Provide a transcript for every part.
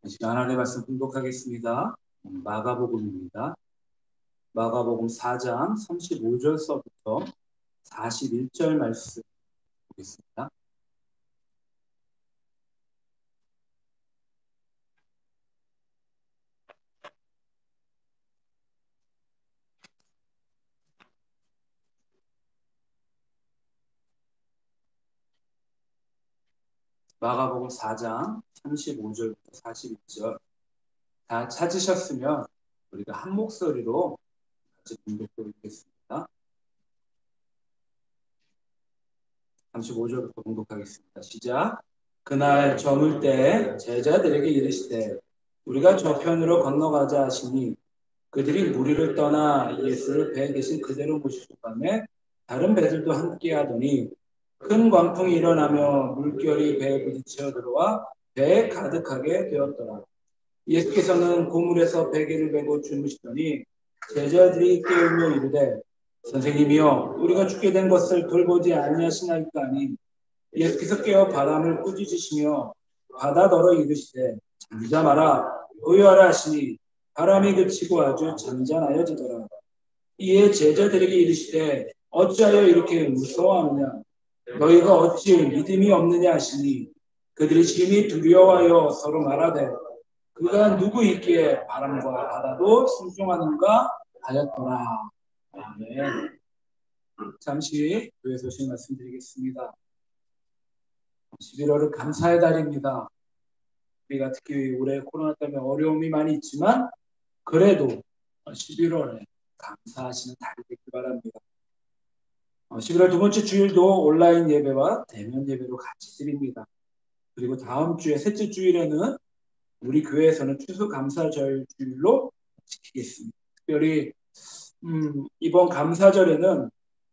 시간 하나님의 말씀 공독하겠습니다. 마가복음입니다. 마가복음 4장 35절서부터 41절 말씀 보겠습니다. 마가복음 4장 35절부터 41절 다 찾으셨으면 우리가 한 목소리로 같이 공독해 읽겠습니다. 35절부터 공독하겠습니다. 시작. 그날 저물 때 제자들에게 이르시되 우리가 저편으로 건너가자 하시니 그들이 무리를 떠나 예수를 배에 계신 그대로 모시고 가매 다른 배들도 함께 하더니 큰 광풍이 일어나며 물결이 배에 부딪혀 들어와 배에 가득하게 되었더라. 예수께서는 고물에서 베개를 메고 주무시더니 제자들이 깨우며 이르되 선생님이여 우리가 죽게 된 것을 돌보지 아니하시나이까 하니 예수께서 깨어 바람을 꾸짖으시며 바다더러 이르시되 잠잠하라 고요하라 하시니 바람이 그치고 아주 잔잔하여지더라. 이에 제자들에게 이르시되 어찌하여 이렇게 무서워하느냐 너희가 어찌 믿음이 없느냐 하시니 그들이 심히 두려워하여 서로 말하되 그가 누구이기에 바람과 바다도 순종하는가 하였더라. 아멘. 잠시 교회 소식 말씀드리겠습니다. 11월은 감사의 달입니다. 우리가 특히 올해 코로나 때문에 어려움이 많이 있지만 그래도 11월에 감사하시는 달이 되길 바랍니다. 11월 두 번째 주일도 온라인 예배와 대면 예배로 같이 드립니다. 그리고 다음 주에 셋째 주일에는 우리 교회에서는 추수감사절 주일로 지키겠습니다. 특별히 이번 감사절에는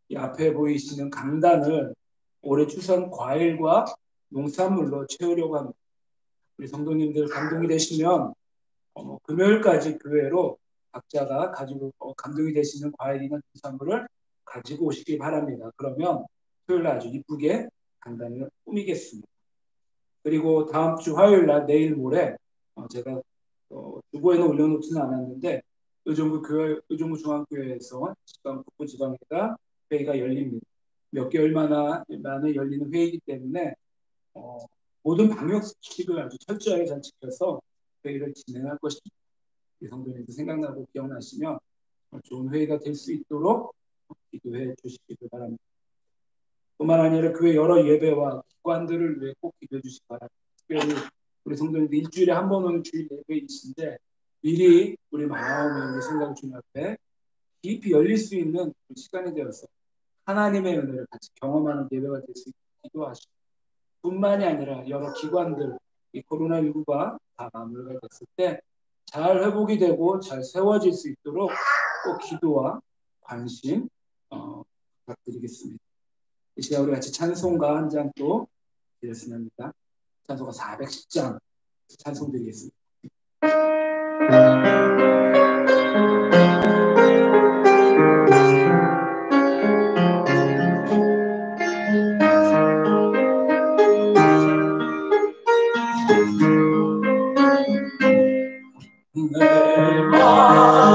이 앞에 보이시는 강단을 올해 추수한 과일과 농산물로 채우려고 합니다. 우리 성도님들 감동이 되시면 금요일까지 교회로 각자가 가지고 감동이 되시는 과일이나 농산물을 가지고 오시기 바랍니다. 그러면 토요일 아주 이쁘게 강단을 꾸미겠습니다. 그리고 다음 주 화요일 날 내일 모레 제가 주보에는 올려놓지는 않았는데 의정부 중앙교회에서 지방 북부지방회가 회의가 열립니다. 몇 개월 만에 열리는 회의이기 때문에 모든 방역수칙을 아주 철저하게 잘 지켜서 회의를 진행할 것입니다. 이 성도님들 생각나고 기억나시면 좋은 회의가 될 수 있도록 기도해 주시기 바랍니다. 뿐만 아니라 교회 여러 예배와 기관들을 위해 꼭 기도해 주시기 바랍니다. 특별히 우리 성도님들 일주일에 한 번 오는 주일 예배이신데 미리 우리 마음에 우리 생각 주님 앞에 깊이 열릴 수 있는 시간이 되어서 하나님의 은혜를 같이 경험하는 예배가 될 수 있도록 기도하시고 뿐만이 아니라 여러 기관들 이 코로나19가 다 마무리가 됐을 때 잘 회복이 되고 잘 세워질 수 있도록 꼭 기도와 관심 부탁드리겠습니다. 이 시간 우리 같이 찬송가 한 장 또 드렸으면 합니다. 찬송가 410장 찬송 드리겠습니다. 내 마음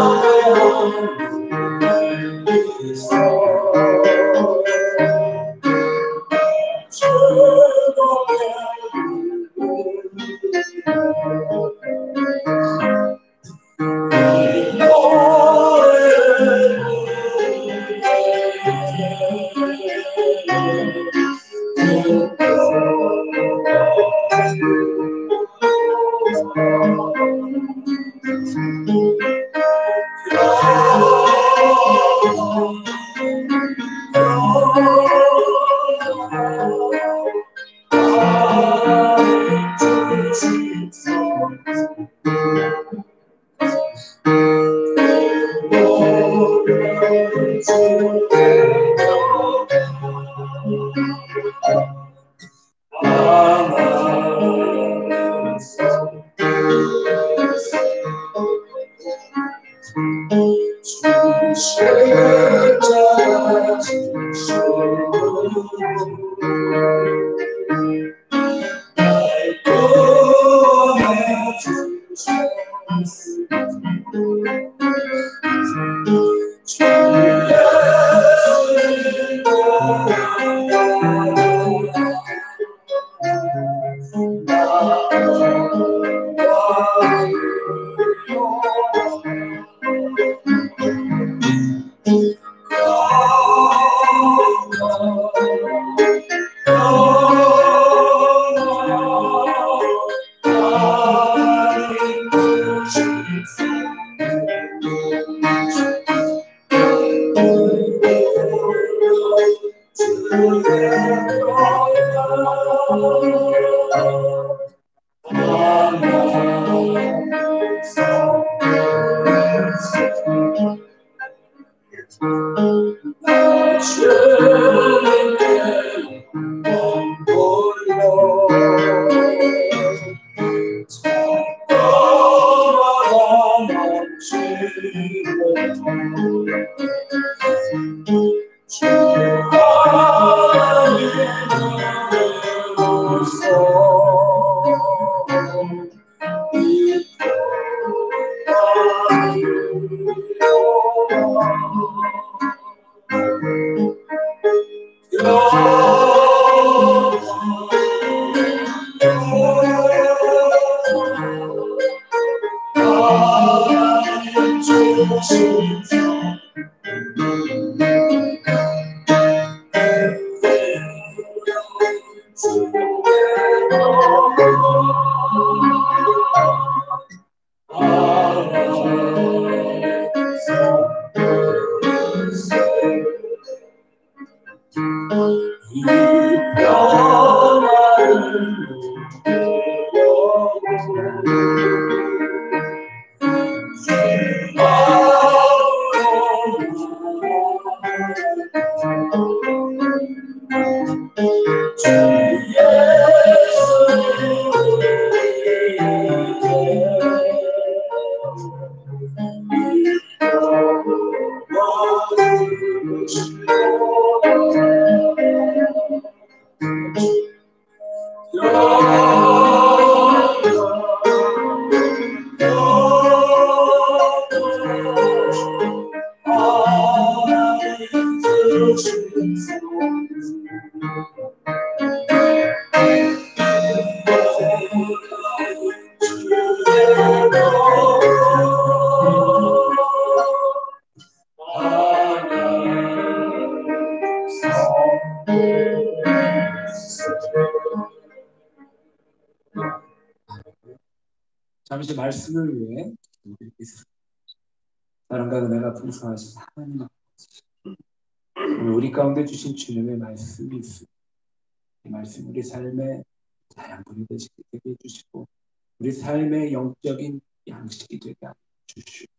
잠시 말씀을 위해 기도드리겠습니다. 사랑과 은혜가 풍성하신 하나님 아버지, 오늘 우리 가운데 주신 주님의 말씀이 있습니다. 이 말씀 우리 삶의 자양분이 되시게 해주시고 우리 삶의 영적인 양식이 되게 해주시고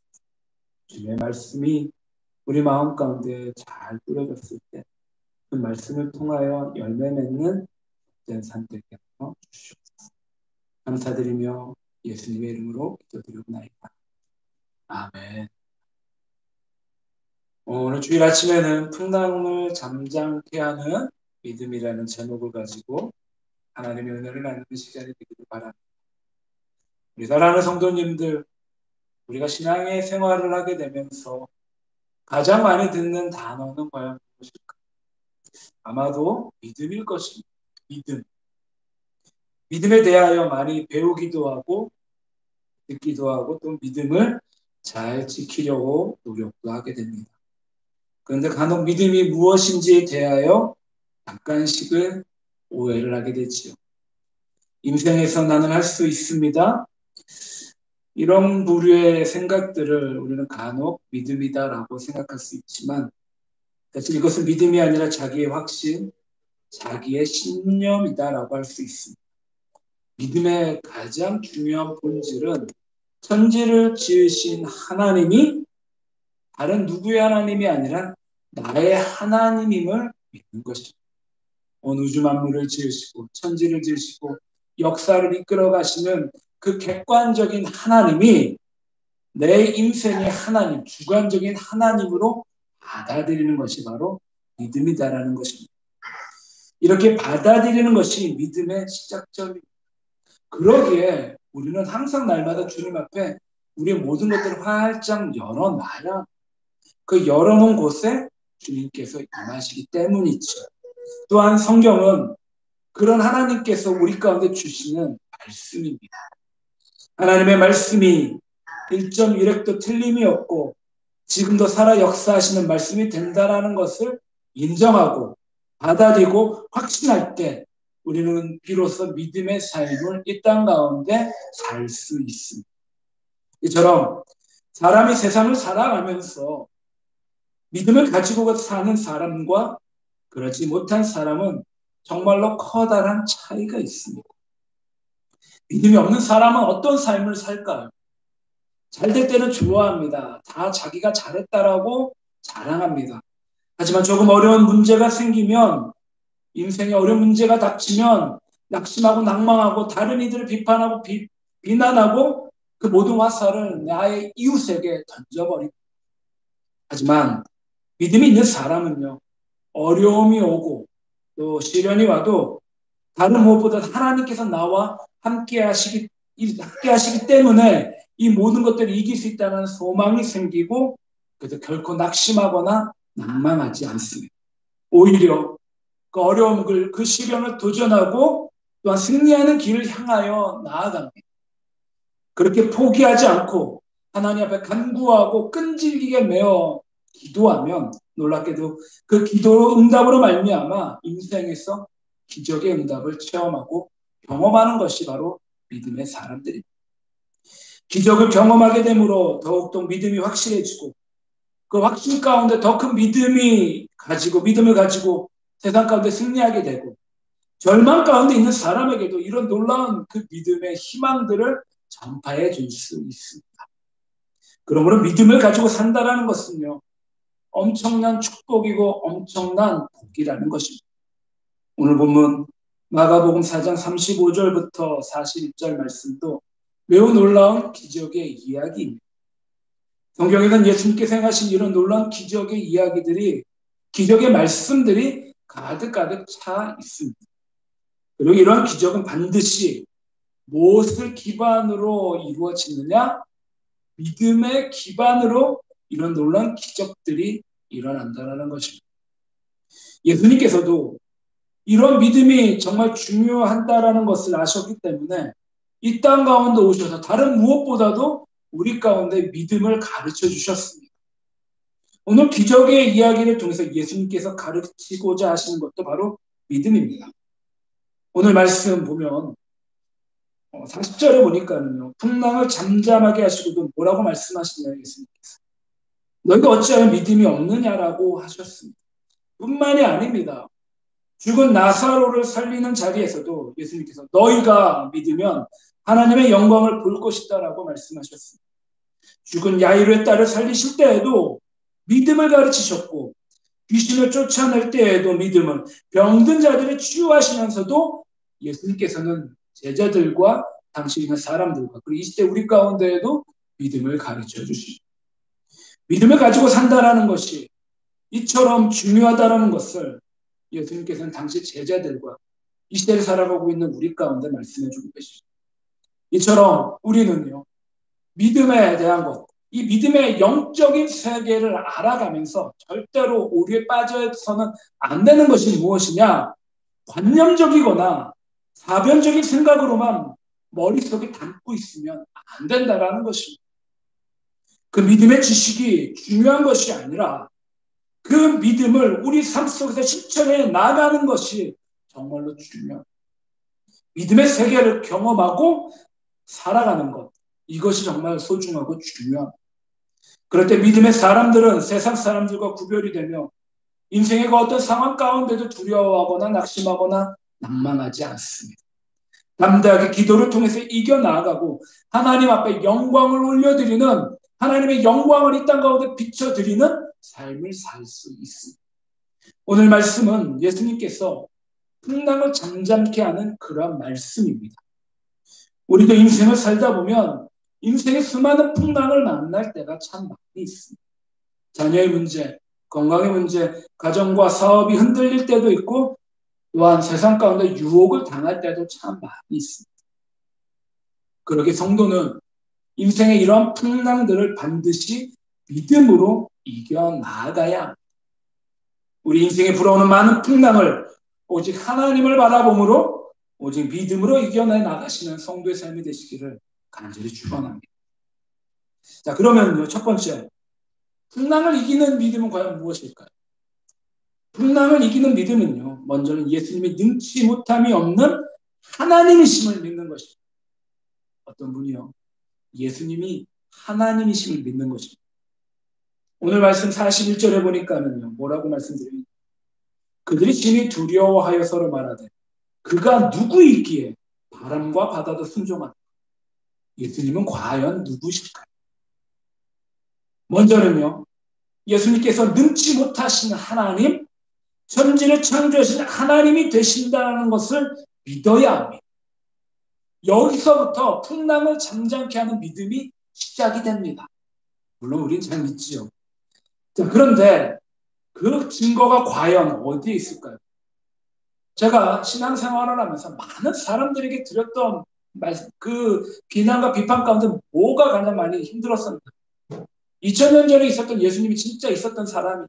주님의 말씀이 우리 마음 가운데 잘 뿌려졌을 때 그 말씀을 통하여 열매 맺는 산 되게 하여 주시옵소서. 감사드리며 예수님의 이름으로 기도드리옵나이다. 아멘. 오늘 주일 아침에는 풍랑을 잠잠케 하는 믿음이라는 제목을 가지고 하나님의 은혜를 나누는 시간이 되기를 바랍니다. 우리 사랑하는 성도님들, 우리가 신앙의 생활을 하게 되면서 가장 많이 듣는 단어는 과연 무엇일까? 아마도 믿음일 것입니다. 믿음. 믿음에 대하여 많이 배우기도 하고 듣기도 하고 또 믿음을 잘 지키려고 노력도 하게 됩니다. 그런데 간혹 믿음이 무엇인지에 대하여 약간씩은 오해를 하게 되지요. 인생에서 나는 할 수 있습니다. 이런 부류의 생각들을 우리는 간혹 믿음이다라고 생각할 수 있지만 사실 이것은 믿음이 아니라 자기의 확신, 자기의 신념이다라고 할 수 있습니다. 믿음의 가장 중요한 본질은 천지를 지으신 하나님이 다른 누구의 하나님이 아니라 나의 하나님임을 믿는 것입니다. 온 우주 만물을 지으시고 천지를 지으시고 역사를 이끌어 가시는 그 객관적인 하나님이 내 인생의 하나님, 주관적인 하나님으로 받아들이는 것이 바로 믿음이다라는 것입니다. 이렇게 받아들이는 것이 믿음의 시작점입니다. 그러기에 우리는 항상 날마다 주님 앞에 우리의 모든 것들을 활짝 열어놔야 그 열어놓은 곳에 주님께서 임하시기 때문이죠. 또한 성경은 그런 하나님께서 우리 가운데 주시는 말씀입니다. 하나님의 말씀이 1.1획도 틀림이 없고 지금도 살아 역사하시는 말씀이 된다라는 것을 인정하고 받아들이고 확신할 때 우리는 비로소 믿음의 삶을 이 땅 가운데 살 수 있습니다. 이처럼 사람이 세상을 살아가면서 믿음을 가지고 사는 사람과 그렇지 못한 사람은 정말로 커다란 차이가 있습니다. 믿음이 없는 사람은 어떤 삶을 살까요? 잘 될 때는 좋아합니다. 다 자기가 잘했다라고 자랑합니다. 하지만 조금 어려운 문제가 생기면, 인생에 어려운 문제가 닥치면 낙심하고 낭망하고 다른 이들을 비판하고 비난하고 그 모든 화살을 나의 이웃에게 던져버립니다. 하지만 믿음이 있는 사람은요, 어려움이 오고 또 시련이 와도 다른 무엇보다 하나님께서 나와 함께 하시기 때문에 이 모든 것들을 이길 수 있다는 소망이 생기고 그래서 결코 낙심하거나 낭만하지 않습니다. 오히려 그 어려움, 그 시련을 도전하고 또한 승리하는 길을 향하여 나아갑니다. 그렇게 포기하지 않고 하나님 앞에 간구하고 끈질기게 매어 기도하면 놀랍게도 그 기도 응답으로 말미암아 인생에서 기적의 응답을 체험하고 경험하는 것이 바로 믿음의 사람들입니다. 기적을 경험하게 되므로 더욱더 믿음이 확실해지고 그 확신 가운데 더 큰 믿음을 가지고 세상 가운데 승리하게 되고 절망 가운데 있는 사람에게도 이런 놀라운 그 믿음의 희망들을 전파해 줄 수 있습니다. 그러므로 믿음을 가지고 산다라는 것은요, 엄청난 축복이고 엄청난 복이라는 것입니다. 오늘 본문 마가복음 4장 35절부터 41절 말씀도 매우 놀라운 기적의 이야기입니다. 성경에는 예수님께서 행하신 이런 놀라운 기적의 이야기들이, 기적의 말씀들이 가득가득 차 있습니다. 그리고 이러한 기적은 반드시 무엇을 기반으로 이루어지느냐? 믿음의 기반으로 이런 놀라운 기적들이 일어난다는 것입니다. 예수님께서도 이런 믿음이 정말 중요하다는 것을 아셨기 때문에 이 땅 가운데 오셔서 다른 무엇보다도 우리 가운데 믿음을 가르쳐 주셨습니다. 오늘 기적의 이야기를 통해서 예수님께서 가르치고자 하시는 것도 바로 믿음입니다. 오늘 말씀 보면 40절에 보니까는요, 풍랑을 잠잠하게 하시고도 뭐라고 말씀하시냐요, 예수님께서. 너희가 어찌하여 믿음이 없느냐라고 하셨습니다. 뿐만이 아닙니다. 죽은 나사로를 살리는 자리에서도 예수님께서 너희가 믿으면 하나님의 영광을 볼 것이다라고 말씀하셨습니다. 죽은 야이로의 딸을 살리실 때에도 믿음을 가르치셨고 귀신을 쫓아낼 때에도 믿음을, 병든 자들을 치유하시면서도 예수님께서는 제자들과 당시 있는 사람들과 그리고 이 시대 우리 가운데에도 믿음을 가르쳐 주시죠. 믿음을 가지고 산다라는 것이 이처럼 중요하다라는 것을 예수님께서는 당시 제자들과 이 시대를 살아가고 있는 우리 가운데 말씀해 주고 계시죠. 이처럼 우리는요, 믿음에 대한 것, 이 믿음의 영적인 세계를 알아가면서 절대로 오류에 빠져서는 안 되는 것이 무엇이냐? 관념적이거나 사변적인 생각으로만 머릿속에 담고 있으면 안 된다라는 것입니다. 그 믿음의 지식이 중요한 것이 아니라 그 믿음을 우리 삶 속에서 실천해 나가는 것이 정말로 중요합니다. 믿음의 세계를 경험하고 살아가는 것, 이것이 정말 소중하고 중요합니다. 그럴 때 믿음의 사람들은 세상 사람들과 구별이 되며 인생의 그 어떤 상황 가운데도 두려워하거나 낙심하거나 낭만하지 않습니다. 담대하게 기도를 통해서 이겨나가고 하나님 앞에 영광을 올려드리는, 하나님의 영광을 이 땅 가운데 비춰드리는 삶을 살 수 있습니다. 오늘 말씀은 예수님께서 풍랑을 잠잠케 하는 그러한 말씀입니다. 우리도 인생을 살다 보면 인생의 수많은 풍랑을 만날 때가 참 많이 있습니다. 자녀의 문제, 건강의 문제, 가정과 사업이 흔들릴 때도 있고 또한 세상 가운데 유혹을 당할 때도 참 많이 있습니다. 그러게 성도는 인생의 이러한 풍랑들을 반드시 믿음으로 이겨나가야 합니다. 우리 인생에 불어오는 많은 풍랑을 오직 하나님을 바라봄으로 오직 믿음으로 이겨내 나가시는 성도의 삶이 되시기를 간절히 축원합니다. 자, 그러면요, 첫 번째, 풍랑을 이기는 믿음은 과연 무엇일까요? 풍랑을 이기는 믿음은요, 먼저는 예수님이 능치 못함이 없는 하나님이심을 믿는 것입니다. 어떤 분이요? 예수님이 하나님이심을 믿는 것입니다. 오늘 말씀 41절에 보니까는요, 뭐라고 말씀드립니까? 그들이 심히 두려워하여 서로 말하되 그가 누구이기에 바람과 바다도 순종한다. 예수님은 과연 누구실까요? 먼저는요, 예수님께서 능치 못하시는 하나님, 천지를 창조하신 하나님이 되신다는 것을 믿어야 합니다. 여기서부터 풍랑을 잠잠케 하는 믿음이 시작이 됩니다. 물론 우리는 잘 믿지요. 자, 그런데 그 증거가 과연 어디에 있을까요? 제가 신앙생활을 하면서 많은 사람들에게 드렸던 그 비난과 비판 가운데 뭐가 가장 많이 힘들었습니다. 2000년 전에 있었던 예수님이 진짜 있었던 사람이,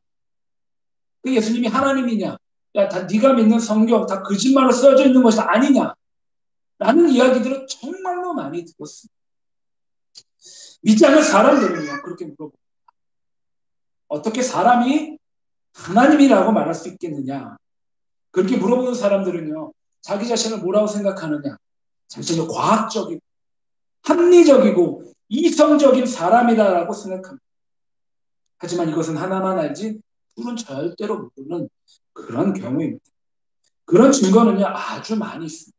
그 예수님이 하나님이냐? 야, 다 네가 믿는 성경 다 거짓말로 써져 있는 것이 아니냐? 라는 이야기들을 정말로 많이 들었습니다. 믿지 않는 사람들은요, 그렇게 물어봅니다. 어떻게 사람이 하나님이라고 말할 수 있겠느냐? 그렇게 물어보는 사람들은요, 자기 자신을 뭐라고 생각하느냐? 자신을 과학적이고, 합리적이고, 이성적인 사람이다라고 생각합니다. 하지만 이것은 하나만 알지, 둘은 절대로 모르는 그런 경우입니다. 그런 증거는요, 아주 많이 있습니다.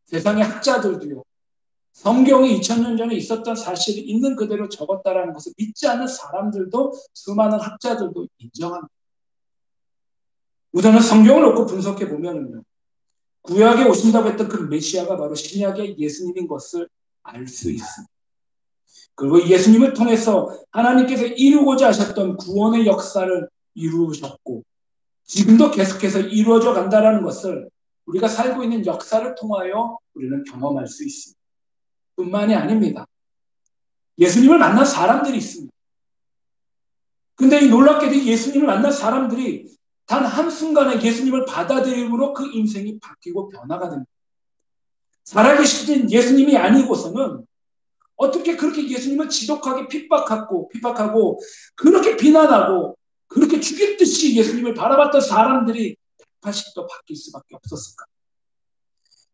세상의 학자들도요, 성경이 2000년 전에 있었던 사실이 있는 그대로 적었다라는 것을 믿지 않는 사람들도, 수많은 학자들도 인정합니다. 우선은 성경을 놓고 분석해 보면은요, 구약에 오신다고 했던 그 메시아가 바로 신약의 예수님인 것을 알 수 있습니다. 그리고 예수님을 통해서 하나님께서 이루고자 하셨던 구원의 역사를 이루셨고 지금도 계속해서 이루어져 간다는 것을 우리가 살고 있는 역사를 통하여 우리는 경험할 수 있습니다. 뿐만이 아닙니다. 예수님을 만난 사람들이 있습니다. 근데 이 놀랍게도 예수님을 만난 사람들이 단 한순간에 예수님을 받아들임으로 그 인생이 바뀌고 변화가 됩니다. 살아계신 예수님이 아니고서는 어떻게 그렇게 예수님을 지독하게 핍박하고 그렇게 비난하고 그렇게 죽일 듯이 예수님을 바라봤던 사람들이 180도 바뀔 수밖에 없었을까?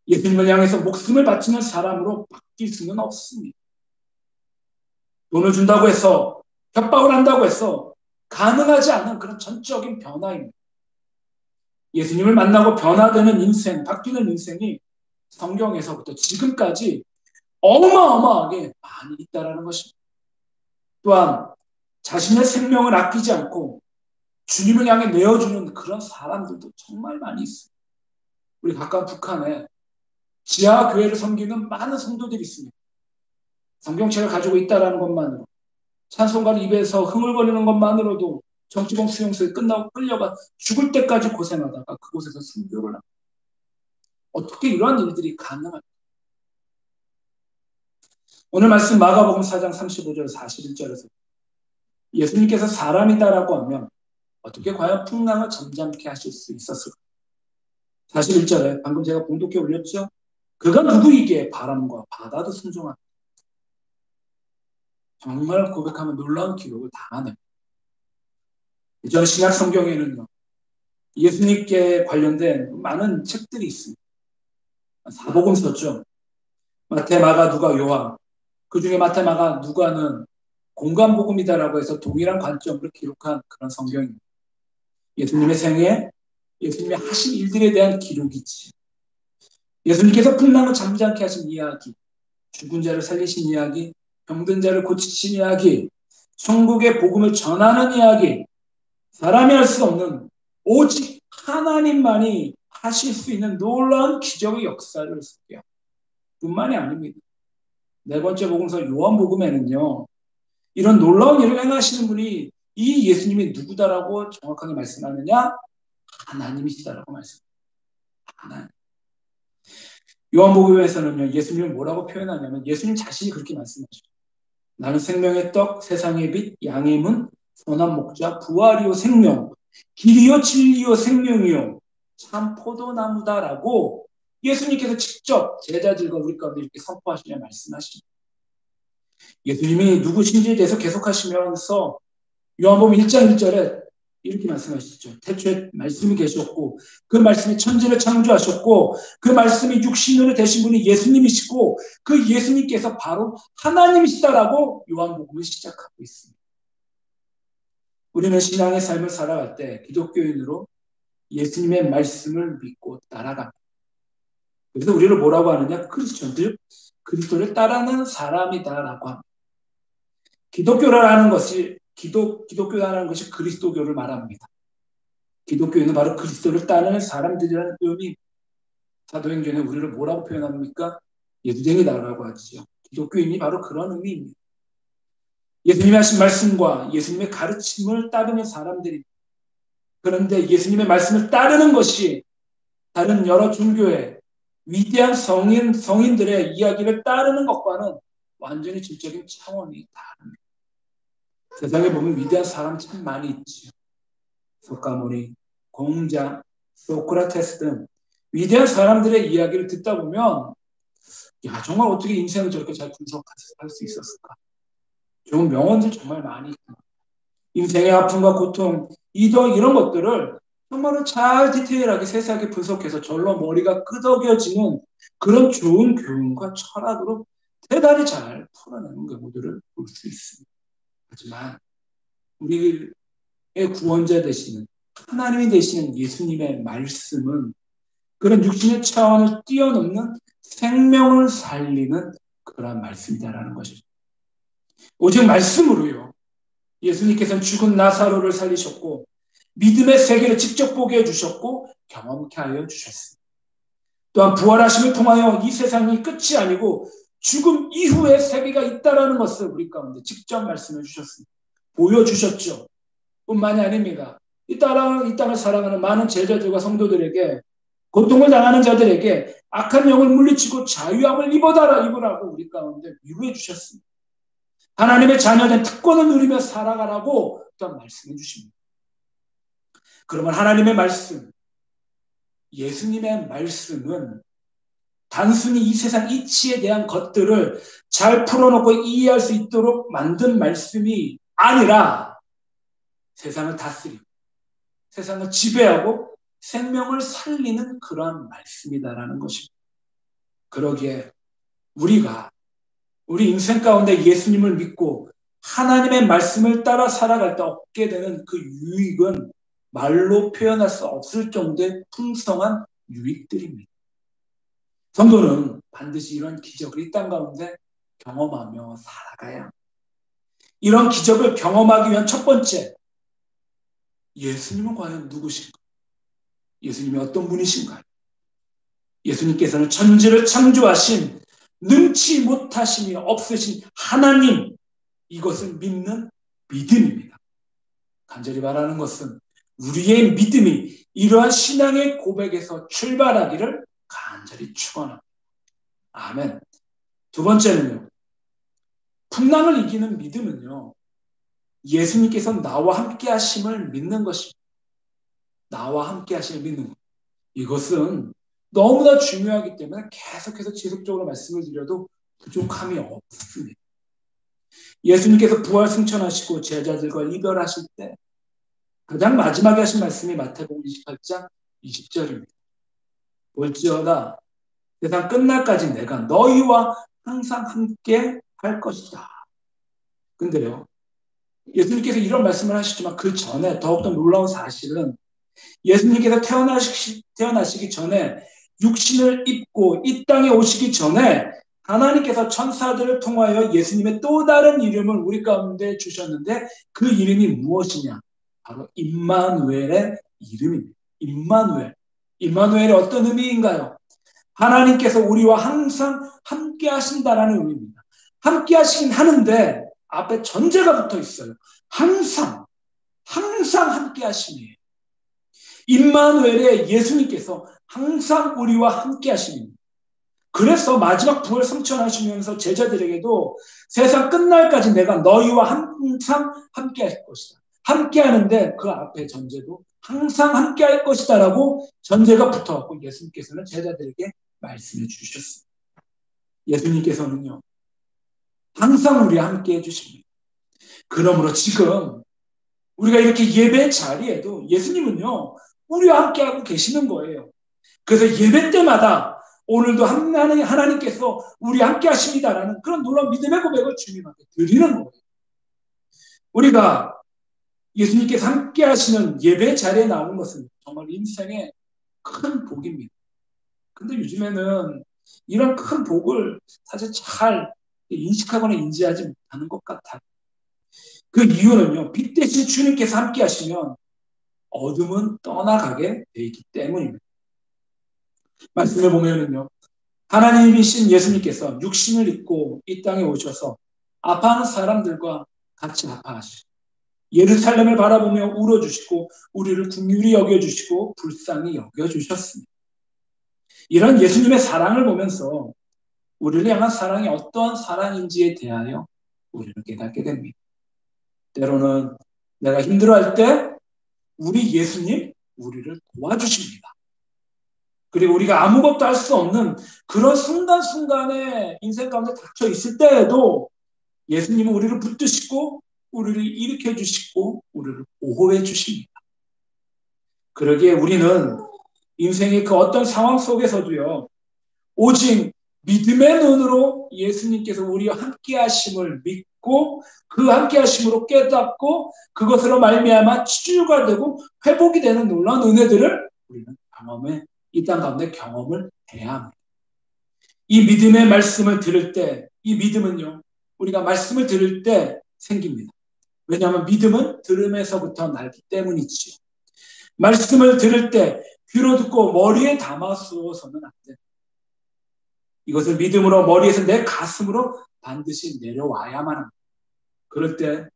예수님을 향해서 목숨을 바치는 사람으로 바뀔 수는 없습니다. 돈을 준다고 해서, 협박을 한다고 해서 가능하지 않은 그런 전적인 변화입니다. 예수님을 만나고 변화되는 인생, 바뀌는 인생이 성경에서부터 지금까지 어마어마하게 많이 있다는 것입니다. 또한 자신의 생명을 아끼지 않고 주님을 향해 내어주는 그런 사람들도 정말 많이 있습니다. 우리 가까운 북한에 지하교회를 섬기는 많은 성도들이 있습니다. 성경책을 가지고 있다는 것만으로, 찬송가를 입에서 흥얼거리는 것만으로도 정치범 수용소에 끝나고 끌려가 죽을 때까지 고생하다가 그곳에서 순교를 합니다. 어떻게 이러한 일들이 가능할까? 오늘 말씀 마가복음 4장 35절 41절에서 예수님께서 사람이다라고 하면 어떻게 과연 풍랑을 잠잠케 하실 수 있었을까? 41절에 방금 제가 봉독해 올렸죠? 그가 누구이기에 바람과 바다도 순종한다. 정말 고백하면 놀라운 기록을 당하네요. 이전 신약 성경에는요, 예수님께 관련된 많은 책들이 있습니다. 사복음 썼죠. 마태, 마가, 누가, 요한. 그 중에 마태, 마가, 누가는 공간복음이다라고 해서 동일한 관점으로 기록한 그런 성경입니다. 예수님의 생애, 예수님의 하신 일들에 대한 기록이지. 예수님께서 풍랑을 잠잠케 하신 이야기, 죽은 자를 살리신 이야기, 병든 자를 고치신 이야기, 천국의 복음을 전하는 이야기, 사람이 할 수 없는 오직 하나님만이 하실 수 있는 놀라운 기적의 역사를 쓰게요. 뿐만이 아닙니다. 네 번째 복음서 요한복음에는요, 이런 놀라운 일을 행하시는 분이 이 예수님이 누구다라고 정확하게 말씀하느냐? 하나님이시다라고 말씀합니다. 하나님. 요한복음에서는요, 예수님을 뭐라고 표현하냐면 예수님 자신이 그렇게 말씀하시죠. 나는 생명의 떡, 세상의 빛, 양의 문, 선한 목자, 부활이요 생명. 길이요 진리요 생명이요 참 포도나무다라고 예수님께서 직접 제자들과 우리 가운데 이렇게 선포하시며 말씀하십니다. 예수님이 누구신지에 대해서 계속하시면서 요한복음 1장 1절에 이렇게 말씀하시죠. 태초에 말씀이 계셨고 그 말씀이 천지를 창조하셨고 그 말씀이 육신으로 되신 분이 예수님이시고 그 예수님께서 바로 하나님이시다라고 요한복음을 시작하고 있습니다. 우리는 신앙의 삶을 살아갈 때 기독교인으로 예수님의 말씀을 믿고 따라갑니다. 그래서 우리를 뭐라고 하느냐? 크리스천들, 그리스도를 따르는 사람이다라고 합니다. 기독교라는 것이 기독교라는 것이 그리스도교를 말합니다. 기독교인은 바로 그리스도를 따르는 사람들이라는 의미. 사도행전에 우리를 뭐라고 표현합니까? 예수쟁이다라고 하죠. 기독교인이 바로 그런 의미입니다. 예수님이 하신 말씀과 예수님의 가르침을 따르는 사람들입니다. 그런데 예수님의 말씀을 따르는 것이 다른 여러 종교의 위대한 성인들의 이야기를 따르는 것과는 완전히 질적인 차원이 다릅니다. 세상에 보면 위대한 사람 참 많이 있지요. 소카모니, 공자, 소크라테스 등 위대한 사람들의 이야기를 듣다 보면 야 정말 어떻게 인생을 저렇게 잘 분석할 수 있었을까? 좋은 명언들 정말 많이 있고 인생의 아픔과 고통, 이동 이런 것들을 정말로 잘 디테일하게 세세하게 분석해서 절로 머리가 끄덕여지는 그런 좋은 교훈과 철학으로 대단히 잘 풀어내는 경우들을 볼 수 있습니다. 하지만 우리의 구원자 되시는 하나님이 되시는 예수님의 말씀은 그런 육신의 차원을 뛰어넘는 생명을 살리는 그런 말씀이다라는 것이죠. 오직 말씀으로요. 예수님께서는 죽은 나사로를 살리셨고 믿음의 세계를 직접 보게 해주셨고 경험케 하여 주셨습니다. 또한 부활하심을 통하여 이 세상이 끝이 아니고 죽음 이후의 세계가 있다는 것을 우리 가운데 직접 말씀해 주셨습니다. 보여주셨죠. 뿐만이 아닙니다. 이 땅을 살아가는 많은 제자들과 성도들에게 고통을 당하는 자들에게 악한 영을 물리치고 자유함을 입으라고 우리 가운데 위로해 주셨습니다. 하나님의 자녀된 특권을 누리며 살아가라고 또한 말씀해 주십니다. 그러면 하나님의 말씀, 예수님의 말씀은 단순히 이 세상 이치에 대한 것들을 잘 풀어놓고 이해할 수 있도록 만든 말씀이 아니라 세상을 다스리고 세상을 지배하고 생명을 살리는 그러한 말씀이다라는 것입니다. 그러기에 우리가 우리 인생 가운데 예수님을 믿고 하나님의 말씀을 따라 살아갈 때 얻게 되는 그 유익은 말로 표현할 수 없을 정도의 풍성한 유익들입니다. 성도는 반드시 이런 기적을 이 땅 가운데 경험하며 살아가야 합니다. 이런 기적을 경험하기 위한 첫 번째, 예수님은 과연 누구신가? 예수님이 어떤 분이신가요? 예수님께서는 천지를 창조하신 능치 못하심이 없으신 하나님, 이것을 믿는 믿음입니다. 간절히 말하는 것은 우리의 믿음이 이러한 신앙의 고백에서 출발하기를 간절히 축원합니다. 아멘. 두 번째는요. 풍랑을 이기는 믿음은요. 예수님께서 나와 함께 하심을 믿는 것입니다. 나와 함께 하심을 믿는 것. 이것은 너무나 중요하기 때문에 계속해서 지속적으로 말씀을 드려도 부족함이 없습니다. 예수님께서 부활 승천하시고 제자들과 이별하실 때 가장 마지막에 하신 말씀이 마태복음 28장 20절입니다. 볼지어다 세상 끝날까지 내가 너희와 항상 함께 할 것이다. 근데요. 예수님께서 이런 말씀을 하시지만 그 전에 더욱더 놀라운 사실은 예수님께서 태어나시기 전에 육신을 입고 이 땅에 오시기 전에 하나님께서 천사들을 통하여 예수님의 또 다른 이름을 우리 가운데 주셨는데 그 이름이 무엇이냐? 바로 임마누엘의 이름입니다. 임마누엘. 임마누엘이 어떤 의미인가요? 하나님께서 우리와 항상 함께 하신다라는 의미입니다. 함께 하시긴 하는데 앞에 전제가 붙어 있어요. 항상 함께 하심이에요. 임마누엘의 예수님께서 항상 우리와 함께 하십니다. 그래서 마지막 부활 승천하시면서 제자들에게도 세상 끝날까지 내가 너희와 항상 함께 할 것이다. 함께 하는데 그 앞에 전제도 항상 함께 할 것이다라고 전제가 붙어갖고 예수님께서는 제자들에게 말씀해 주셨습니다. 예수님께서는요, 항상 우리와 함께 해주십니다. 그러므로 지금 우리가 이렇게 예배 자리에도 예수님은요, 우리와 함께하고 계시는 거예요. 그래서 예배 때마다 오늘도 하나님께서 우리와 함께 하십니다라는 그런 놀라운 믿음의 고백을 주님한테 드리는 거예요. 우리가 예수님께서 함께 하시는 예배 자리에 나오는 것은 정말 인생의 큰 복입니다. 근데 요즘에는 이런 큰 복을 사실 잘 인식하거나 인지하지 못하는 것 같아요. 그 이유는요, 빛 대신 주님께서 함께 하시면 어둠은 떠나가게 되어 있기 때문입니다. 말씀을 보면은요, 하나님이신 예수님께서 육신을 입고 이 땅에 오셔서 아파하는 사람들과 같이 아파하시고 예루살렘을 바라보며 울어주시고 우리를 긍휼히 여겨주시고 불쌍히 여겨주셨습니다. 이런 예수님의 사랑을 보면서 우리를 향한 사랑이 어떠한 사랑인지에 대하여 우리를 깨닫게 됩니다. 때로는 내가 힘들어할 때 우리 예수님 우리를 도와주십니다. 그리고 우리가 아무것도 할 수 없는 그런 순간순간에 인생 가운데 닥쳐 있을 때에도 예수님은 우리를 붙드시고 우리를 일으켜 주시고 우리를 보호해 주십니다. 그러기에 우리는 인생의 그 어떤 상황 속에서도요, 오직 믿음의 눈으로 예수님께서 우리와 함께 하심을 믿고 그 함께 하심으로 깨닫고 그것으로 말미암아 치유가 되고 회복이 되는 놀라운 은혜들을 우리는 이 땅 가운데 경험을 해야 합니다. 이 믿음의 말씀을 들을 때, 이 믿음은요, 우리가 말씀을 들을 때 생깁니다. 왜냐하면 믿음은 들음에서부터 나기 때문이지요. 말씀을 들을 때 귀로 듣고 머리에 담아 쓰어서는 안 됩니다. 이것을 믿음으로 머리에서 내 가슴으로 반드시 내려와야만 합니다. 그럴 때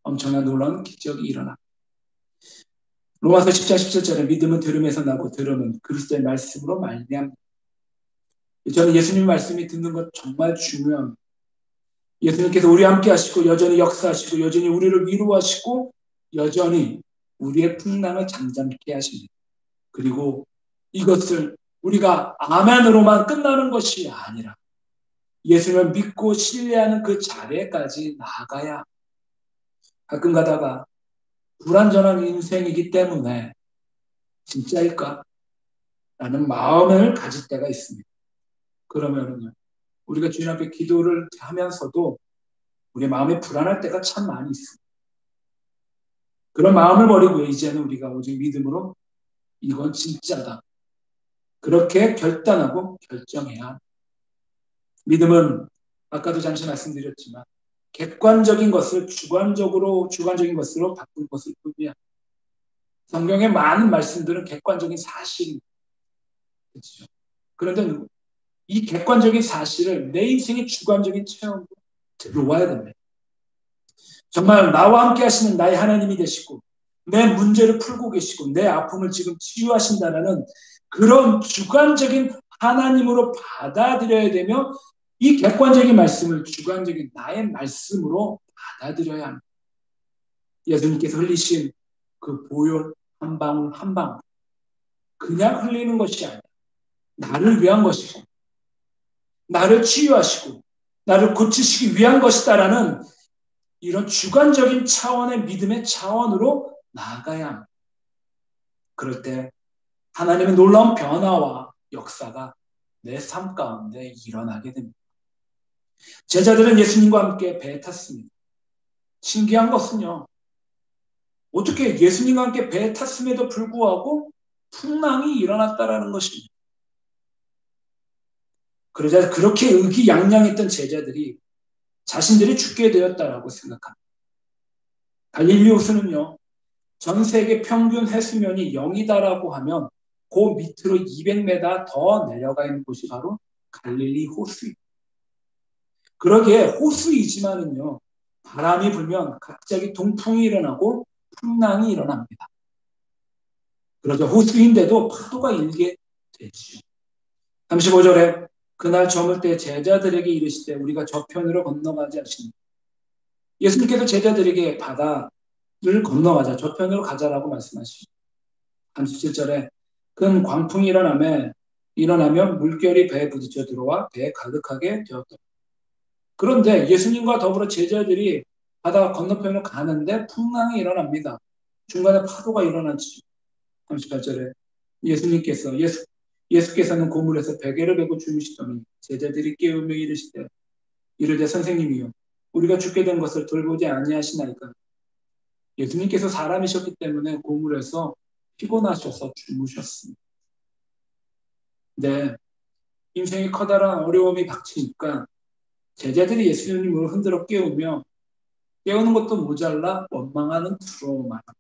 엄청난 놀라운 기적이 일어납니다. 로마서 10장 17절에 믿음은 들음에서 나고 들음은 그리스도의 말씀으로 말미암습니다. 저는 예수님 말씀이 듣는 것 정말 중요합니다. 예수님께서 우리와 함께 하시고 여전히 역사하시고 여전히 우리를 위로하시고 여전히 우리의 풍랑을 잠잠케 하십니다. 그리고 이것을 우리가 아멘으로만 끝나는 것이 아니라 예수님을 믿고 신뢰하는 그 자리에까지 나아가야 가끔 가다가 불완전한 인생이기 때문에 진짜일까? 라는 마음을 가질 때가 있습니다. 그러면은요, 우리가 주님 앞에 기도를 하면서도 우리의 마음이 불안할 때가 참 많이 있습니다. 그런 마음을 버리고 이제는 우리가 오직 믿음으로 이건 진짜다. 그렇게 결단하고 결정해야 합니다. 믿음은 아까도 잠시 말씀드렸지만 객관적인 것을 주관적인 것으로 바꾼 것을 의미합니다. 성경의 많은 말씀들은 객관적인 사실입니다. 그렇죠? 그런데 이 객관적인 사실을 내 인생의 주관적인 체험으로 들어와야 됩니다. 정말 나와 함께 하시는 나의 하나님이 되시고 내 문제를 풀고 계시고 내 아픔을 지금 치유하신다는 그런 주관적인 하나님으로 받아들여야 되며 이 객관적인 말씀을 주관적인 나의 말씀으로 받아들여야 합니다. 예수님께서 흘리신 그 보혈 한 방울 한 방울 그냥 흘리는 것이 아니라 나를 위한 것이고 나를 치유하시고 나를 고치시기 위한 것이다라는 이런 주관적인 차원의 믿음의 차원으로 나아가야 합니다. 그럴 때 하나님의 놀라운 변화와 역사가 내 삶 가운데 일어나게 됩니다. 제자들은 예수님과 함께 배에 탔습니다. 신기한 것은요, 어떻게 예수님과 함께 배에 탔음에도 불구하고 풍랑이 일어났다라는 것입니다. 그러자 그렇게 의기양양했던 제자들이 자신들이 죽게 되었다라고 생각합니다. 갈릴리 호수는요, 전 세계 평균 해수면이 0이다라고 하면 그 밑으로 200m 더 내려가 있는 곳이 바로 갈릴리 호수입니다. 그러기에 호수이지만은요, 바람이 불면 갑자기 동풍이 일어나고 풍랑이 일어납니다. 그러자 호수인데도 파도가 일게 되죠. 35절에 그날 저물 때 제자들에게 이르시되 우리가 저편으로 건너가지 하시니 예수님께서 제자들에게 바다 건너가자. 저편으로 가자라고 말씀하시죠. 37절에 큰 광풍이 일어나면 물결이 배에 부딪혀 들어와 배에 가득하게 되었다. 그런데 예수님과 더불어 제자들이 바다 건너편으로 가는데 풍랑이 일어납니다. 중간에 파도가 일어나지. 38절에 예수께서는 고물에서 베개를 베고 주무시더니 제자들이 깨우며 이르되 선생님이요 우리가 죽게 된 것을 돌보지 아니하시나이까. 예수님께서 사람이셨기 때문에 고물에서 피곤하셔서 주무셨습니다. 네, 인생에 커다란 어려움이 닥치니까 제자들이 예수님을 흔들어 깨우며 깨우는 것도 모자라 원망하는 투로 말합니다.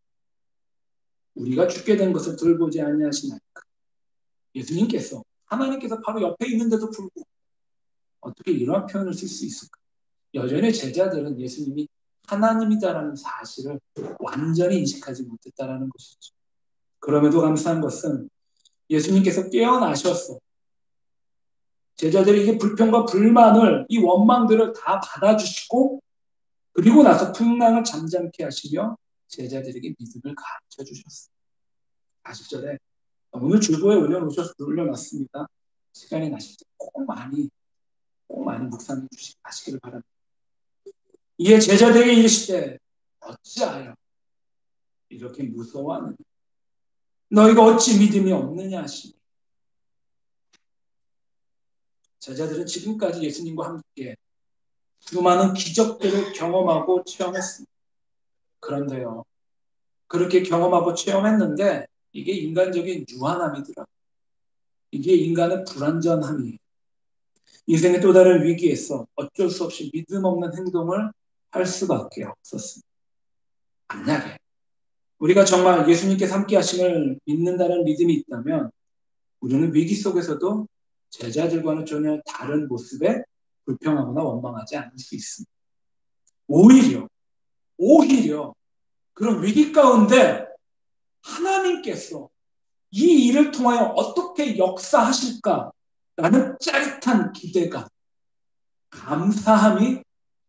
우리가 죽게 된 것을 돌보지 아니하시나이까. 예수님께서 하나님께서 바로 옆에 있는데도 불구하고 어떻게 이러한 표현을 쓸 수 있을까? 여전히 제자들은 예수님이 하나님이다라는 사실을 완전히 인식하지 못했다라는 것이죠. 그럼에도 감사한 것은 예수님께서 깨어나셨어. 제자들이 이 불평과 불만을, 이 원망들을 다 받아주시고 그리고 나서 풍랑을 잠잠케 하시며 제자들에게 믿음을 가르쳐 주셨어요. 40절에 오늘 줄보에 올려놨습니다. 시간이 나실 때 꼭 많이 묵상해 하시기를 바랍니다. 이에 제자들에게 이르시되 어찌하여 이렇게 무서워하느냐? 너희가 어찌 믿음이 없느냐 하시니. 제자들은 지금까지 예수님과 함께 수많은 기적들을 경험하고 체험했습니다. 그런데요, 그렇게 경험하고 체험했는데 이게 인간적인 유한함이더라고요. 이게 인간의 불완전함이에요. 인생의 또 다른 위기에서 어쩔 수 없이 믿음 없는 행동을 할 수밖에 없었습니다. 만약에 우리가 정말 예수님께서 함께 하심을 믿는다는 믿음이 있다면 우리는 위기 속에서도 제자들과는 전혀 다른 모습에 불평하거나 원망하지 않을 수 있습니다. 오히려 그런 위기 가운데 하나님께서 이 일을 통하여 어떻게 역사하실까라는 짜릿한 기대감, 감사함이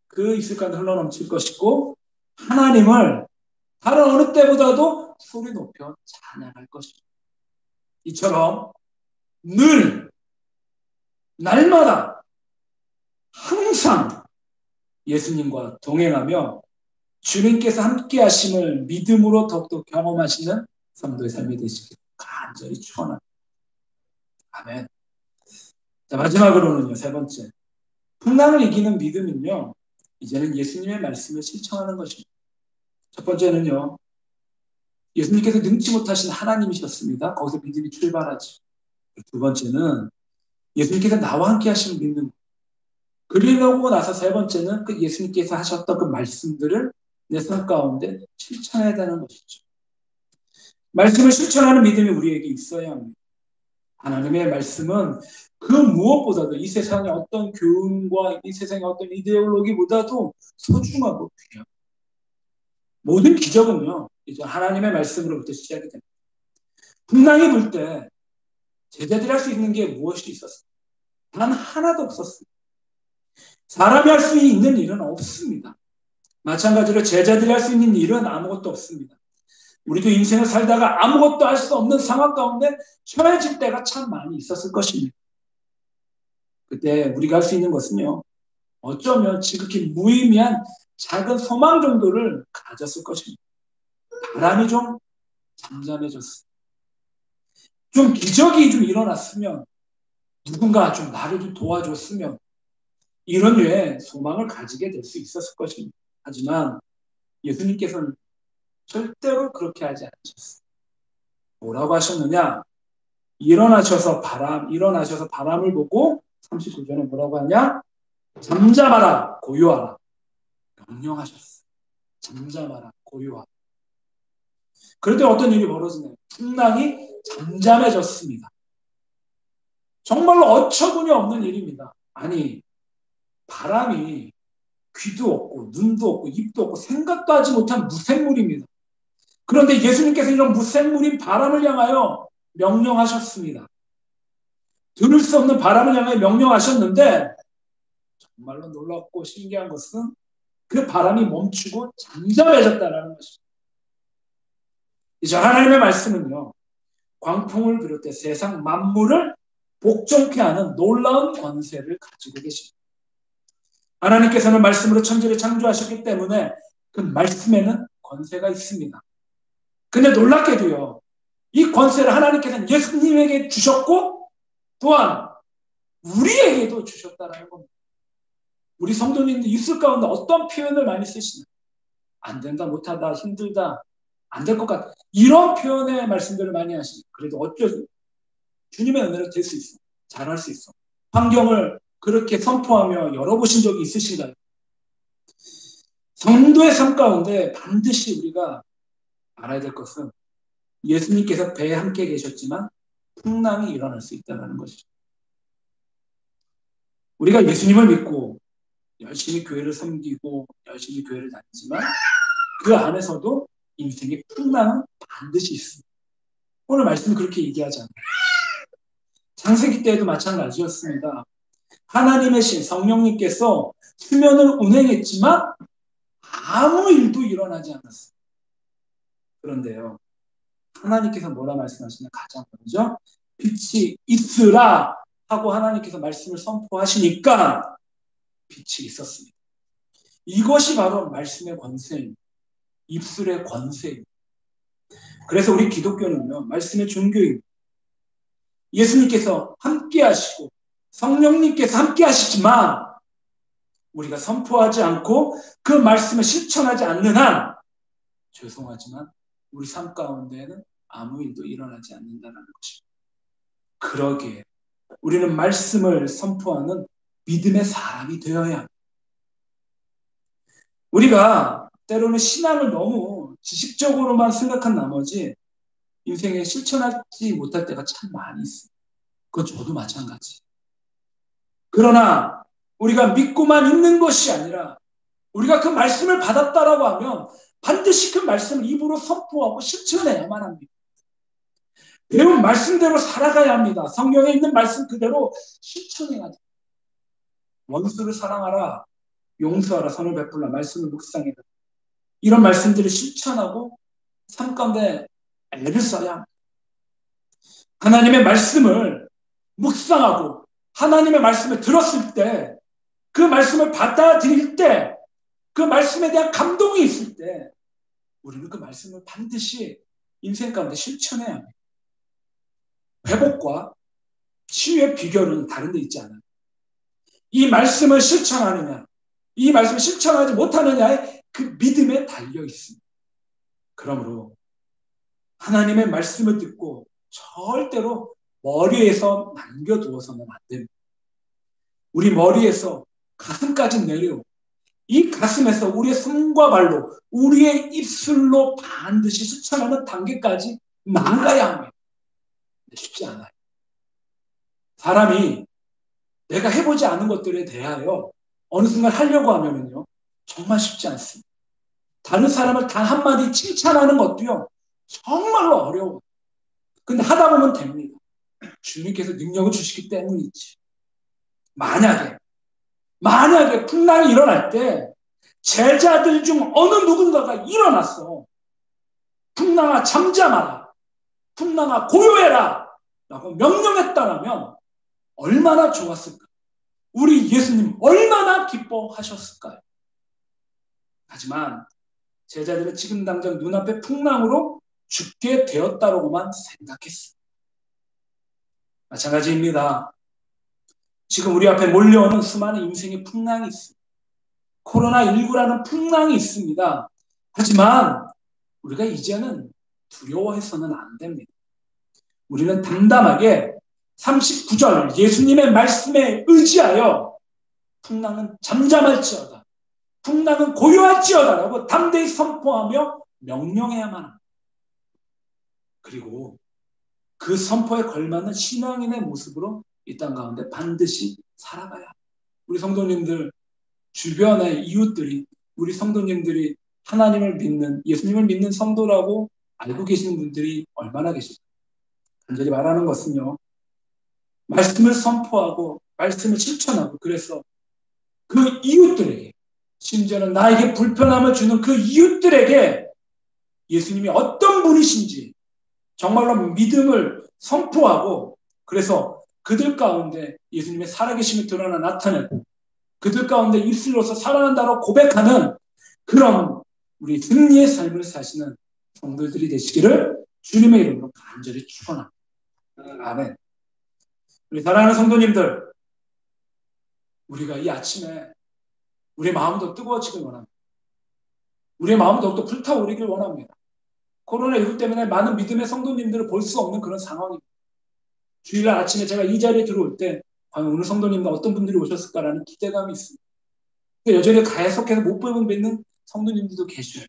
그 입술 가운데 흘러넘칠 것이고 하나님을 다른 어느 때보다도 소리 높여 찬양할 것입니다. 이처럼 늘 날마다 항상 예수님과 동행하며 주님께서 함께 하심을 믿음으로 더욱더 경험하시는 성도의 삶이 되시길 간절히 축원합니다. 아멘. 자, 마지막으로는요, 세 번째. 풍랑을 이기는 믿음은요, 이제는 예수님의 말씀을 실천하는 것입니다. 첫 번째는요, 예수님께서 능치 못하신 하나님이셨습니다. 거기서 믿음이 출발하죠. 두 번째는 예수님께서 나와 함께 하심을 믿는 것. 그리고 나서 세 번째는 그 예수님께서 하셨던 그 말씀들을 내 삶 가운데 실천해야 되는 것이죠. 말씀을 실천하는 믿음이 우리에게 있어야 합니다. 하나님의 말씀은 그 무엇보다도 이 세상의 어떤 교훈과 이 세상의 어떤 이데올로기보다도 소중하고 귀합니다. 모든 기적은요, 이제 하나님의 말씀으로부터 시작이 됩니다. 풍랑이 불 때 제자들이 할 수 있는 게 무엇이 있었습니까? 단 하나도 없었습니다. 사람이 할 수 있는 일은 없습니다. 마찬가지로 제자들이 할 수 있는 일은 아무것도 없습니다. 우리도 인생을 살다가 아무것도 할 수 없는 상황 가운데 처해질 때가 참 많이 있었을 것입니다. 그때 우리가 할 수 있는 것은요, 어쩌면 지극히 무의미한 작은 소망 정도를 가졌을 것입니다. 바람이 좀 잠잠해졌습니다. 좀 기적이 좀 일어났으면, 누군가 좀 나를 좀 도와줬으면 이런 류의 소망을 가지게 될 수 있었을 것입니다. 하지만 예수님께서는 절대로 그렇게 하지 않으셨어요. 뭐라고 하셨느냐? 일어나셔서 바람을 보고 39절에 뭐라고 하냐? 잠잠하라, 고요하라. 명령하셨어요. 잠잠하라, 고요하라. 그런데 어떤 일이 벌어지나요? 풍랑이 잠잠해졌습니다. 정말로 어처구니 없는 일입니다. 아니, 바람이 귀도 없고 눈도 없고 입도 없고 생각도 하지 못한 무생물입니다. 그런데 예수님께서 이런 무생물인 바람을 향하여 명령하셨습니다. 들을 수 없는 바람을 향하여 명령하셨는데 정말로 놀랍고 신기한 것은 그 바람이 멈추고 잠잠해졌다는 것입니다. 이제 하나님의 말씀은요, 광풍을 비롯해 세상 만물을 복종케 하는 놀라운 권세를 가지고 계십니다. 하나님께서는 말씀으로 천지를 창조하셨기 때문에 그 말씀에는 권세가 있습니다. 근데 놀랍게도요, 이 권세를 하나님께서는 예수님에게 주셨고 또한 우리에게도 주셨다라는 겁니다. 우리 성도님들 입술 가운데 어떤 표현을 많이 쓰시나요? 안 된다, 못하다, 힘들다, 안 될 것 같다. 이런 표현의 말씀들을 많이 하시죠. 그래도 어쩔 주님의 은혜로 될 수 있어. 잘할 수 있어. 환경을 그렇게 선포하며 열어보신 적이 있으신가요? 성도의 삶 가운데 반드시 우리가 알아야 될 것은 예수님께서 배에 함께 계셨지만 풍랑이 일어날 수 있다는 것이죠. 우리가 예수님을 믿고 열심히 교회를 섬기고 열심히 교회를 다니지만 그 안에서도 인생의 풍랑은 반드시 있습니다. 오늘 말씀은 그렇게 얘기하잖아요. 창세기 때에도 마찬가지였습니다. 하나님의 신 성령님께서 수면을 운행했지만 아무 일도 일어나지 않았어요. 그런데요, 하나님께서 뭐라 말씀하시나 가장 먼저 빛이 있으라 하고 하나님께서 말씀을 선포하시니까 빛이 있었습니다. 이것이 바로 말씀의 권세입니다. 입술의 권세입니다. 그래서 우리 기독교는요, 말씀의 종교입니다. 예수님께서 함께 하시고 성령님께서 함께 하시지만 우리가 선포하지 않고 그 말씀을 실천하지 않는 한 죄송하지만 우리 삶 가운데에는 아무 일도 일어나지 않는다는 것입니다. 그러기에 우리는 말씀을 선포하는 믿음의 사람이 되어야 합니다. 우리가 때로는 신앙을 너무 지식적으로만 생각한 나머지 인생에 실천하지 못할 때가 참 많이 있어요. 그건 저도 마찬가지. 그러나 우리가 믿고만 있는 것이 아니라 우리가 그 말씀을 받았다라고 하면 반드시 그 말씀을 입으로 선포하고 실천해야만 합니다. 배운 말씀대로 살아가야 합니다. 성경에 있는 말씀 그대로 실천해야 돼요. 원수를 사랑하라, 용서하라, 선을 베풀라, 말씀을 묵상해라. 이런 말씀들을 실천하고 삶 가운데 애를 써야 합니다. 하나님의 말씀을 묵상하고 하나님의 말씀을 들었을 때 그 말씀을 받아들일 때 그 말씀에 대한 감동이 있을 때 우리는 그 말씀을 반드시 인생 가운데 실천해야 합니다. 회복과 치유의 비결은 다른 데 있지 않아요. 이 말씀을 실천하느냐, 이 말씀을 실천하지 못하느냐에 그 믿음에 달려 있습니다. 그러므로 하나님의 말씀을 듣고 절대로 머리에서 남겨두어서는 안 됩니다. 우리 머리에서 가슴까지 내려오고 이 가슴에서 우리의 손과 발로 우리의 입술로 반드시 실천하는 단계까지 나아가야 합니다. 쉽지 않아요. 사람이 내가 해보지 않은 것들에 대하여 어느 순간 하려고 하면은요 정말 쉽지 않습니다. 다른 사람을 단 한마디 칭찬하는 것도요 정말로 어려워요. 근데 하다 보면 됩니다. 주님께서 능력을 주시기 때문이지. 만약에 풍랑이 일어날 때 제자들 중 어느 누군가가 일어났어. 풍랑아 잠잠하라. 풍랑아 고요해라. 라고 명령했다라면 얼마나 좋았을까? 우리 예수님 얼마나 기뻐하셨을까요? 하지만 제자들은 지금 당장 눈앞에 풍랑으로 죽게 되었다고만 생각했습니다. 마찬가지입니다. 지금 우리 앞에 몰려오는 수많은 인생의 풍랑이 있습니다. 코로나19라는 풍랑이 있습니다. 하지만 우리가 이제는 두려워해서는 안 됩니다. 우리는 담담하게 39절 예수님의 말씀에 의지하여 풍랑은 잠잠할지어다. 풍랑은 고요할지어다라고 담대히 선포하며 명령해야만 합니다. 그리고 그 선포에 걸맞는 신앙인의 모습으로 이 땅 가운데 반드시 살아가야 합니다. 우리 성도님들 주변의 이웃들이 우리 성도님들이 하나님을 믿는 예수님을 믿는 성도라고 알고 계시는 분들이 얼마나 계실까요? 간절히 말하는 것은요. 말씀을 선포하고 말씀을 실천하고 그래서 그 이웃들에게 심지어는 나에게 불편함을 주는 그 이웃들에게 예수님이 어떤 어떤 분이신지 정말로 믿음을 선포하고, 그래서 그들 가운데 예수님의 살아계심이 드러나 나타내고, 그들 가운데 입술로서 살아난다고 고백하는 그런 우리 승리의 삶을 사시는 성도들이 되시기를 주님의 이름으로 간절히 축원합니다. 아멘. 우리 사랑하는 성도님들, 우리가 이 아침에 우리 마음도 뜨거워지길 원합니다. 우리의 마음도 더욱더 불타오르길 원합니다. 코로나19 때문에 많은 믿음의 성도님들을 볼 수 없는 그런 상황입니다. 주일날 아침에 제가 이 자리에 들어올 때 과연 오늘 성도님과 어떤 분들이 오셨을까라는 기대감이 있습니다. 여전히 계속해서 못 뵙는 성도님들도 계셔요.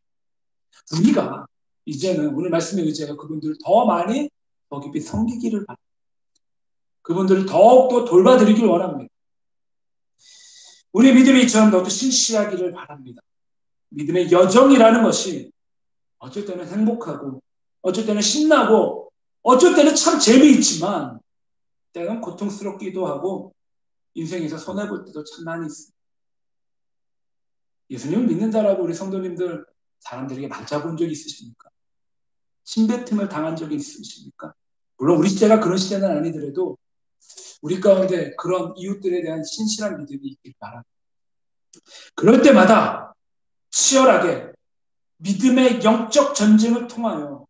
우리가 이제는 오늘 말씀에 의지하여 그분들을 더 많이 더 깊이 섬기기를 바랍니다. 그분들을 더욱더 돌봐드리길 원합니다. 우리 믿음이 이처럼 더욱더 신실하기를 바랍니다. 믿음의 여정이라는 것이 어쩔 때는 행복하고, 어쩔 때는 신나고, 어쩔 때는 참 재미있지만 때는 고통스럽기도 하고 인생에서 손해볼 때도 참 많이 있습니다. 예수님을 믿는다라고 우리 성도님들 사람들에게 맞아본 적이 있으십니까? 침뱉음을 당한 적이 있으십니까? 물론 우리 시대가 그런 시대는 아니더라도 우리 가운데 그런 이웃들에 대한 신실한 믿음이 있길 바랍니다. 그럴 때마다 치열하게 믿음의 영적 전쟁을 통하여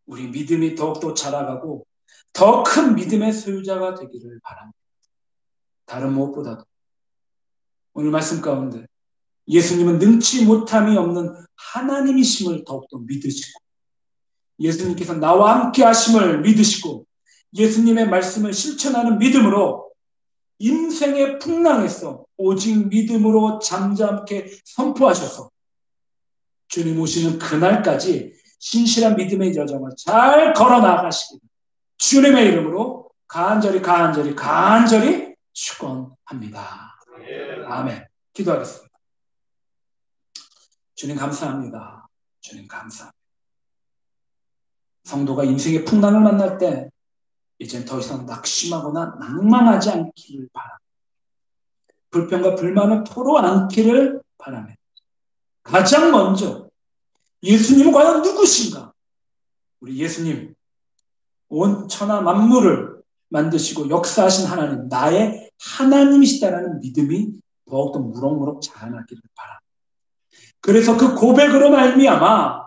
우리 믿음이 더욱더 자라가고 더 큰 믿음의 소유자가 되기를 바랍니다. 다른 무엇보다도 오늘 말씀 가운데 예수님은 능치 못함이 없는 하나님이심을 더욱더 믿으시고, 예수님께서 나와 함께 하심을 믿으시고, 예수님의 말씀을 실천하는 믿음으로 인생의 풍랑에서 오직 믿음으로 잠잠케 선포하셔서 주님 오시는 그날까지 신실한 믿음의 여정을 잘 걸어 나가시기를 주님의 이름으로 간절히 축원합니다. 아멘. 기도하겠습니다. 주님 감사합니다. 주님 감사합니다. 성도가 인생의 풍랑을 만날 때 이젠 더 이상 낙심하거나 낭망하지 않기를 바랍니다. 불평과 불만을 토로 않기를 바랍니다. 가장 먼저 예수님은 과연 누구신가? 우리 예수님, 온 천하 만물을 만드시고 역사하신 하나님, 나의 하나님이시다라는 믿음이 더욱더 무럭무럭 자라나기를 바랍니다. 그래서 그 고백으로 말미암아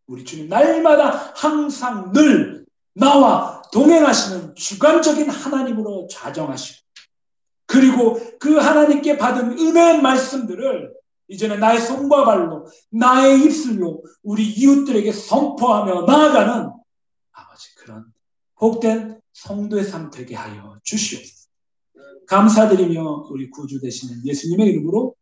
우리 주님 날마다 항상 늘 나와 동행하시는 주관적인 하나님으로 좌정하시고, 그리고 그 하나님께 받은 은혜의 말씀들을 이제는 나의 손과 발로, 나의 입술로 우리 이웃들에게 선포하며 나아가는 아버지, 그런 복된 성도의 삶 되게 하여 주시옵소서. 감사드리며 우리 구주 되시는 예수님의 이름으로